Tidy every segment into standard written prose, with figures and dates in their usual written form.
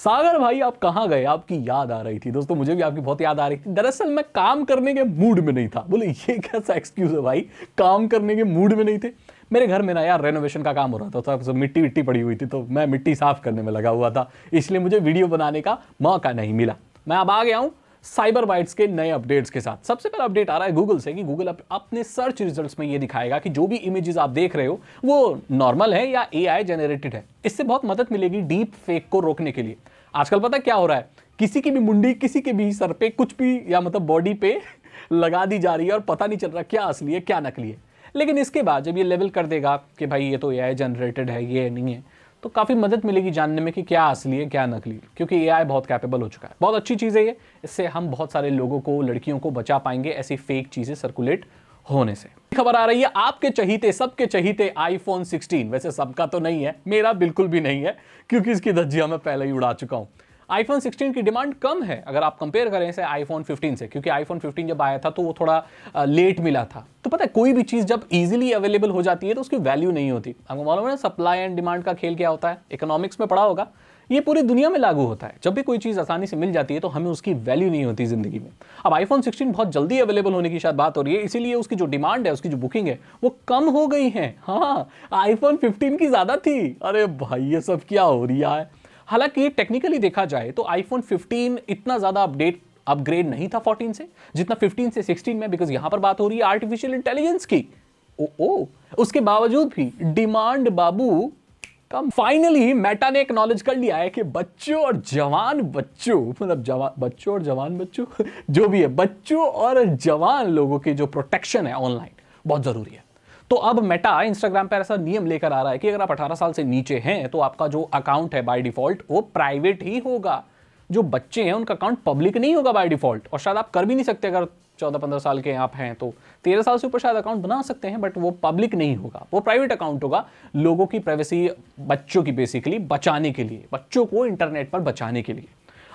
सागर भाई आप कहाँ गए? आपकी याद आ रही थी। दोस्तों मुझे भी आपकी बहुत याद आ रही थी। दरअसल मैं काम करने के मूड में नहीं था। बोले ये कैसा एक्सक्यूज है भाई, काम करने के मूड में नहीं थे। मेरे घर में ना यार रेनोवेशन का काम हो रहा था, तो मिट्टी विट्टी पड़ी हुई थी, तो मैं मिट्टी साफ करने में लगा हुआ था, इसलिए मुझे वीडियो बनाने का मौका नहीं मिला। मैं अब आ गया हूँ साइबर बाइट्स के नए अपडेट्स के साथ। सबसे पहला अपडेट आ रहा है गूगल से कि गूगल अपने सर्च रिजल्ट्स में ये दिखाएगा कि जो भी इमेजेस आप देख रहे हो वो नॉर्मल है या एआई जनरेटेड है। इससे बहुत मदद मिलेगी डीप फेक को रोकने के लिए। आजकल पता क्या हो रहा है, किसी की भी मुंडी किसी के भी सर पे कुछ भी या मतलब बॉडी पे लगा दी जा रही है और पता नहीं चल रहा क्या असली है क्या नकली है। लेकिन इसके बाद जब ये लेवल कर देगा कि भाई ये तो एआई जनरेटेड है, ये नहीं है, तो काफ़ी मदद मिलेगी जानने में कि क्या असली है क्या नकली, क्योंकि एआई बहुत कैपेबल हो चुका है। बहुत अच्छी चीज़ है ये। इससे हम बहुत सारे लोगों को, लड़कियों को बचा पाएंगे ऐसी फेक चीज़ें सर्कुलेट होने से। खबर आ रही है आपके चहीते, सबके चहीते आईफोन 16। वैसे सबका तो नहीं है, मेरा बिल्कुल भी नहीं है, क्योंकि इसकी धज्जियां मैं पहले ही उड़ा चुका हूं। आईफोन 16 की डिमांड कम है अगर आप कंपेयर करें इसे आईफोन 15 से, क्योंकि आईफोन 15 जब आया था तो वो थोड़ा लेट मिला था। तो पता है कोई भी चीज़ जब इजीली अवेलेबल हो जाती है तो उसकी वैल्यू नहीं होती। आपको मालूम है ना सप्लाई एंड डिमांड का खेल क्या होता है, इकोनॉमिक्स में पढ़ा होगा। ये पूरी दुनिया में लागू होता है। जब भी कोई चीज़ आसानी से मिल जाती है तो हमें उसकी वैल्यू नहीं होती जिंदगी में। अब आईफोन 16 बहुत जल्दी अवेलेबल होने की शायद बात हो रही है, इसीलिए उसकी जो डिमांड है, उसकी जो बुकिंग है वो कम हो गई है। हाँ, आईफोन 15 की ज़्यादा थी। अरे भाई ये सब क्या हो रहा है। हालांकि टेक्निकली देखा जाए तो आईफोन 15 इतना ज़्यादा अपग्रेड नहीं था 14 से जितना 15 से 16 में, बिकॉज यहां पर बात हो रही है आर्टिफिशियल इंटेलिजेंस की। उसके बावजूद भी डिमांड बाबू कम। फाइनली मेटा ने एक्नॉलेज कर लिया है कि बच्चों और जवान बच्चों, मतलब बच्चों और जवान बच्चों जो भी है, बच्चों और जवान लोगों की जो प्रोटेक्शन है ऑनलाइन बहुत जरूरी है। तो अब मेटा इंस्टाग्राम पर ऐसा नियम लेकर आ रहा है कि अगर आप 18 साल से नीचे हैं तो आपका जो अकाउंट है बाय डिफॉल्ट वो प्राइवेट ही होगा। जो बच्चे हैं उनका अकाउंट पब्लिक नहीं होगा बाय डिफॉल्ट, और शायद आप कर भी नहीं सकते अगर 14-15 साल के आप हैं तो। 13 साल से ऊपर शायद अकाउंट बना सकते हैं, बट वो पब्लिक नहीं होगा, वो प्राइवेट अकाउंट होगा। लोगों की प्राइवेसी, बच्चों की बेसिकली बचाने के लिए, बच्चों को इंटरनेट पर बचाने के लिए।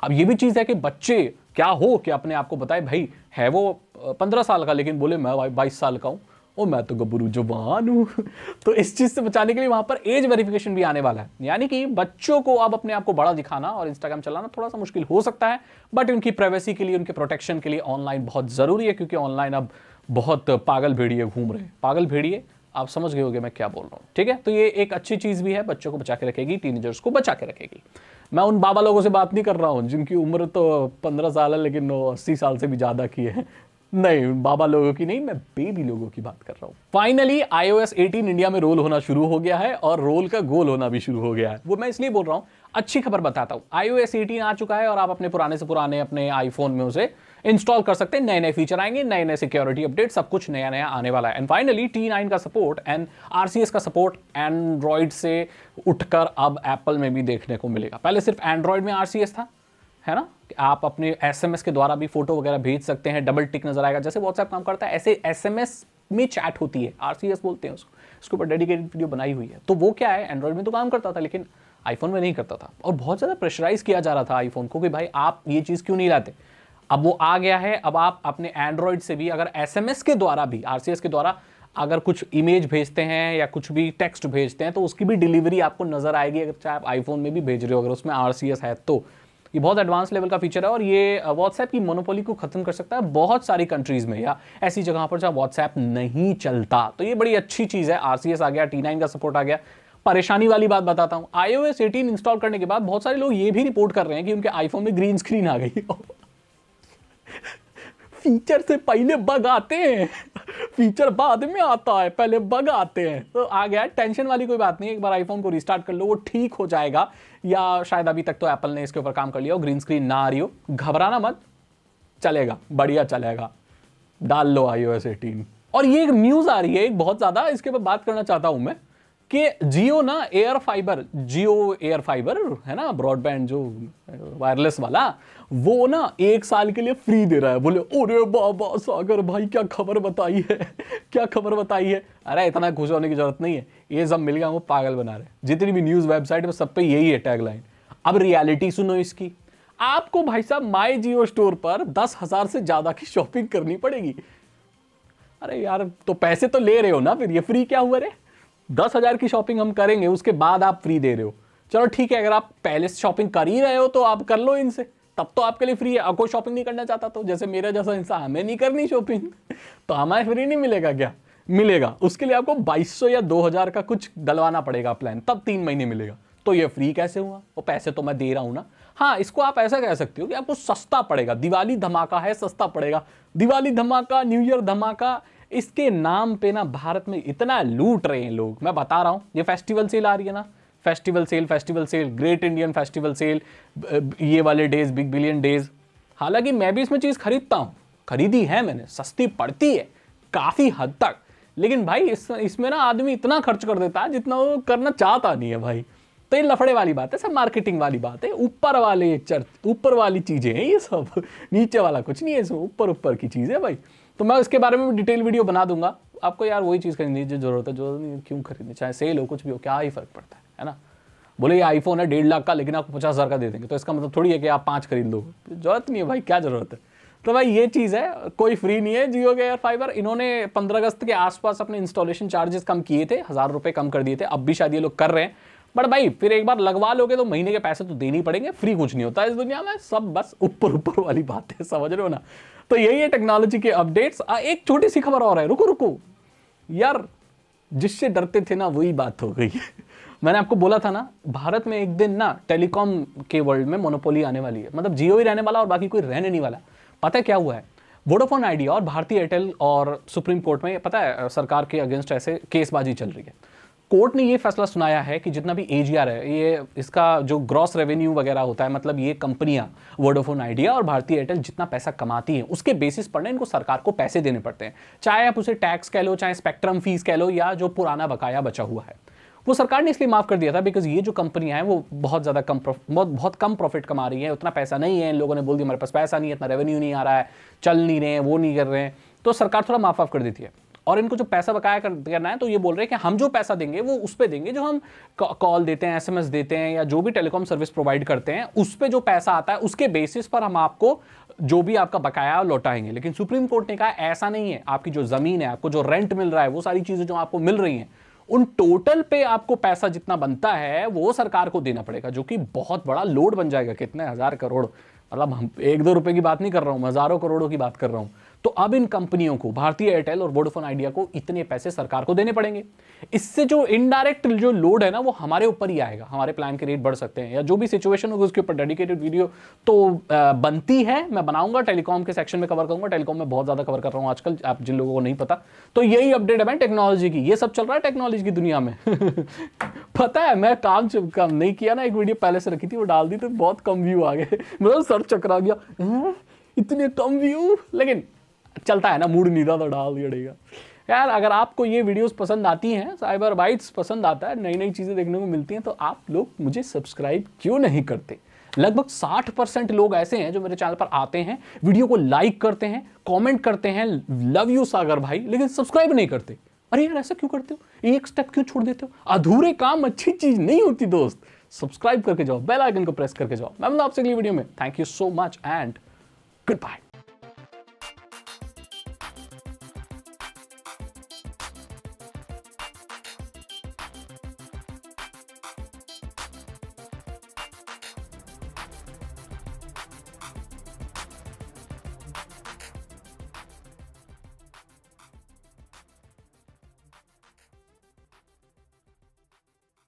अब ये भी चीज़ है कि बच्चे क्या हो कि अपने आप को बताए, भाई है वो 15 साल का लेकिन बोले मैं 22 साल का हूँ, ओ मैं तो गब्बरू जवान हूँ। तो इस चीज़ से बचाने के लिए वहाँ पर एज वेरिफिकेशन भी आने वाला है। यानी कि बच्चों को अब अपने आप को बड़ा दिखाना और इंस्टाग्राम चलाना थोड़ा सा मुश्किल हो सकता है, बट उनकी प्राइवेसी के लिए, उनके प्रोटेक्शन के लिए ऑनलाइन बहुत ज़रूरी है, क्योंकि ऑनलाइन अब बहुत पागल भेड़िए घूम रहे हैं। पागल भेड़िए, आप समझ गए होंगे मैं क्या बोल रहा हूँ, ठीक है। तो ये एक अच्छी चीज़ भी है, बच्चों को बचा के रखेगी, टीनेजर्स को बचा के रखेगी। मैं उन बाबा लोगों से बात नहीं कर रहा हूँ जिनकी उम्र तो 15 साल है लेकिन 80 साल से भी ज़्यादा की है। नहीं, बाबा लोगों की नहीं, मैं बेबी लोगों की बात कर रहा हूँ। फाइनली iOS 18 इंडिया में रोल होना शुरू हो गया है और रोल का गोल होना भी शुरू हो गया है। वो मैं इसलिए बोल रहा हूँ, अच्छी खबर बताता हूँ। iOS 18 आ चुका है और आप अपने पुराने से पुराने अपने आईफोन में उसे इंस्टॉल कर सकते हैं। नए नए फीचर आएंगे, नए नए सिक्योरिटी अपडेट, सब कुछ नया नया आने वाला है। एंड फाइनली T9 का सपोर्ट एंड RCS का सपोर्ट एंड्रॉइड से उठकर अब एप्पल में भी देखने को मिलेगा। पहले सिर्फ एंड्रॉइड में RCS था, है ना, आप अपने SMS के द्वारा भी फोटो वगैरह भेज सकते हैं, डबल टिक नजर आएगा, जैसे व्हाट्सएप काम करता है ऐसे SMS में चैट होती है, RCS बोलते हैं उसको। उसके ऊपर डेडिकेटेड वीडियो बनाई हुई है। तो वो क्या है, एंड्रॉइड में तो काम करता था लेकिन आईफोन में नहीं करता था, और बहुत ज़्यादा प्रेशराइज किया जा रहा था आईफोन को कि भाई आप ये चीज़ क्यों नहीं लाते। अब वो आ गया है। अब आप अपने एंड्रॉइड से भी अगर SMS के द्वारा भी, RCS के द्वारा अगर कुछ इमेज भेजते हैं या कुछ भी टेक्स्ट भेजते हैं तो उसकी भी डिलीवरी आपको नजर आएगी, अगर चाहे आप आईफोन में भी भेज रहे हो, अगर उसमें RCS है तो। ये बहुत एडवांस लेवल का फीचर है और ये व्हाट्सएप की मोनोपोली को खत्म कर सकता है बहुत सारी कंट्रीज में या ऐसी जगह पर जहां व्हाट्सएप नहीं चलता। तो ये बड़ी अच्छी चीज है। RCS आ गया, T9 का सपोर्ट आ गया। परेशानी वाली बात बताता हूं, iOS 18 इंस्टॉल करने के बाद बहुत सारे लोग ये भी रिपोर्ट कर रहे हैं कि उनके आईफोन में ग्रीन स्क्रीन आ गई। फीचर से पहले बग आते हैं, फीचर बाद में आता है, पहले बग आते हैं। तो आ गया, टेंशन वाली कोई बात नहीं, एक बार आईफोन को रिस्टार्ट कर लो, वो ठीक हो जाएगा। या शायद अभी तक तो एप्पल ने इसके ऊपर काम कर लिया हो, ग्रीन स्क्रीन ना आ रही हो, घबराना मत, चलेगा, बढ़िया चलेगा। डाल लो iOS 18। और ये एक न्यूज आ रही है एक बहुत ज्यादा, इसके ऊपर बात करना चाहता हूं मैं कि जियो ना जियो एयर फाइबर है ना, ब्रॉडबैंड जो वायरलेस वाला, वो ना 1 साल के लिए फ्री दे रहा है। बोले अरे बाबा सागर भाई क्या खबर बताई है, क्या खबर बताई है। अरे इतना खुश होने की जरूरत नहीं है, ये सब मिल गया वो पागल बना रहे। जितनी भी न्यूज वेबसाइट में सब पे यही है टैगलाइन। अब रियलिटी सुनो इसकी, आपको भाई साहब माई जियो स्टोर पर 10,000 से ज्यादा की शॉपिंग करनी पड़ेगी। अरे यार तो पैसे तो ले रहे हो ना, फिर ये फ्री क्या हुआ रे। 10,000 की शॉपिंग हम करेंगे, उसके बाद आप फ्री दे रहे हो, चलो ठीक है, अगर आप पहले से शॉपिंग कर ही रहे हो तो आप कर लो इनसे, तब तो आपके लिए फ्री है। कोई शॉपिंग नहीं करना चाहता तो, जैसे मेरा जैसा इंसान, हमें नहीं करनी शॉपिंग तो हमें फ्री नहीं मिलेगा क्या? मिलेगा। उसके लिए आपको 2200 या 2000 का कुछ डलवाना पड़ेगा प्लान, तब 3 महीने मिलेगा। तो ये फ्री कैसे हुआ? वो पैसे तो मैं दे रहा हूं ना। हाँ, इसको आप ऐसा कह सकते हो कि आपको सस्ता पड़ेगा। दिवाली धमाका है, सस्ता पड़ेगा। दिवाली धमाका, न्यू ईयर धमाका, इसके नाम पे ना भारत में इतना लूट रहे हैं लोग, मैं बता रहा हूं। ये फेस्टिवल सेल आ रही है ना, festival sale, great Indian festival sale, ये वाले डेज, बिग बिलियन डेज। हालांकि मैं भी इसमें चीज खरीदता हूं, खरीदी है मैंने, सस्ती पड़ती है काफी हद तक, लेकिन भाई इसमें ना आदमी इतना खर्च कर देता है जितना वो करना चाहता नहीं है भाई। तो ये लफड़े वाली बात है, सब मार्केटिंग वाली बात है, ऊपर वाली चीजें हैं ये सब, नीचे वाला कुछ नहीं है, सब ऊपर की चीज है भाई। तो मैं उसके बारे में डिटेल वीडियो बना दूंगा आपको। यार वही चीज खरीदनी जो जरूरत है, जो नहीं क्यों खरीदनी, चाहे सेल हो कुछ भी हो, क्या ही फर्क पड़ता है ना। बोले ये आईफोन है 1.5 लाख का, लेकिन आपको 50,000 का दे देंगे, तो इसका मतलब थोड़ी है कि आप 5 खरीद लो, जरूरत नहीं है भाई, क्या जरूरत है। तो भाई ये चीज है, कोई फ्री नहीं है जियो के एयर फाइबर। इन्होंने 15 अगस्त के आसपास अपने इंस्टॉलेशन चार्जेस कम किए थे, 1000 रुपए कम कर दिए थे, अब भी शायद ये लोग कर रहे हैं। बट भाई फिर एक बार लगवा लोगे तो महीने के पैसे तो देने ही पड़ेंगे, फ्री कुछ नहीं होता इस दुनिया में, सब बस ऊपर वाली बात है, समझ रहे हो ना। तो यही है टेक्नोलॉजी के अपडेट्स। एक छोटी सी खबर और है, रुको यार, जिससे डरते थे ना वही बात हो गई है। मैंने आपको बोला था ना, भारत में एक दिन ना टेलीकॉम के वर्ल्ड में मोनोपोली आने वाली है, मतलब जियो ही रहने वाला और बाकी कोई रहने नहीं वाला। पता है क्या हुआ है? वोडाफोन आइडिया और भारतीय एयरटेल और सुप्रीम कोर्ट में, पता है, सरकार के अगेंस्ट ऐसे केसबाजी चल रही है। कोर्ट ने ये फैसला सुनाया है कि जितना भी एजीआर है, ये इसका जो ग्रॉस रेवेन्यू वगैरह होता है, मतलब ये कंपनियां वोडाफोन आइडिया और भारतीय एयरटेल जितना पैसा कमाती हैं, उसके बेसिस पर ना इनको सरकार को पैसे देने पड़ते हैं। चाहे आप उसे टैक्स कह लो, चाहे स्पेक्ट्रम फीस कह लो, या जो पुराना बकाया बचा हुआ है, वो सरकार ने इसलिए माफ कर दिया था बिकॉज ये जो कंपनियां हैं वो बहुत कम प्रॉफिट कमा रही है, उतना पैसा नहीं है। इन लोगों ने बोल दिया हमारे पास पैसा नहीं है, इतना रेवेन्यू नहीं आ रहा है, चल नहीं रहे हैं, वो नहीं कर रहे हैं, तो सरकार थोड़ा माफ कर देती है। और इनको जो पैसा बकाया करना है, तो ये बोल रहे हैं कि हम जो पैसा देंगे वो उस पे देंगे, जो हम कॉल देते हैं, एसएमएस देते हैं, या जो भी टेलीकॉम सर्विस प्रोवाइड करते हैं, उस पे जो पैसा आता है उसके बेसिस पर हम आपको जो भी आपका बकाया लौटाएंगे। लेकिन सुप्रीम कोर्ट ने कहा ऐसा नहीं है, आपकी जो जमीन है, आपको जो रेंट मिल रहा है, वो सारी चीजें जो आपको मिल रही हैं, उन टोटल पे आपको पैसा जितना बनता है वो सरकार को देना पड़ेगा, जो कि बहुत बड़ा लोड बन जाएगा। कितने 1000 करोड़, मतलब हम 1-2 रुपए की बात नहीं कर रहा हूं, हजारों करोड़ों की बात कर रहा हूं। तो अब इन कंपनियों को, भारतीय एयरटेल और वोडाफोन आइडिया को, इतने पैसे सरकार को देने पड़ेंगे। इससे जो इनडायरेक्ट जो लोड है ना, वो हमारे ऊपर ही आएगा, हमारे प्लान के रेट बढ़ सकते हैं, या जो भी सिचुएशन होगी उसके ऊपर डेडिकेटेड वीडियो तो बनती है, मैं बनाऊंगा, टेलीकॉम के सेक्शन में कवर करूंगा। टेलीकॉम में बहुत ज्यादा कवर कर रहा हूं आजकल, आप जिन लोगों को नहीं पता। तो यही अपडेट है भाई टेक्नोलॉजी की, ये सब चल रहा है टेक्नोलॉजी की दुनिया में। पता है, मैं काम नहीं किया ना, एक वीडियो पहले से रखी थी, वो डाल दी तो बहुत कम व्यू आ गए, मतलब सर चकरा गया, इतने कम व्यू, लेकिन चलता है ना, मूड नहीं था तो डाल दिया। यार अगर आपको ये वीडियोस पसंद आती हैं, साइबर बाइट्स पसंद आता है, नई नई चीजें देखने को मिलती हैं, तो आप लोग मुझे सब्सक्राइब क्यों नहीं करते? लगभग 60% लोग ऐसे हैं जो मेरे चैनल पर आते हैं, वीडियो को लाइक करते हैं, कमेंट करते हैं, लव यू सागर भाई, लेकिन सब्सक्राइब नहीं करते। अरे यार ऐसा क्यों करते हो? एक स्टेप क्यों छोड़ देते हो? अधूरे काम अच्छी चीज नहीं होती दोस्त। सब्सक्राइब करके जाओ, बेल आइकन को प्रेस करके जाओ। मैं मिलूंगा आपसे अगली वीडियो में। Thank you so much and good bye.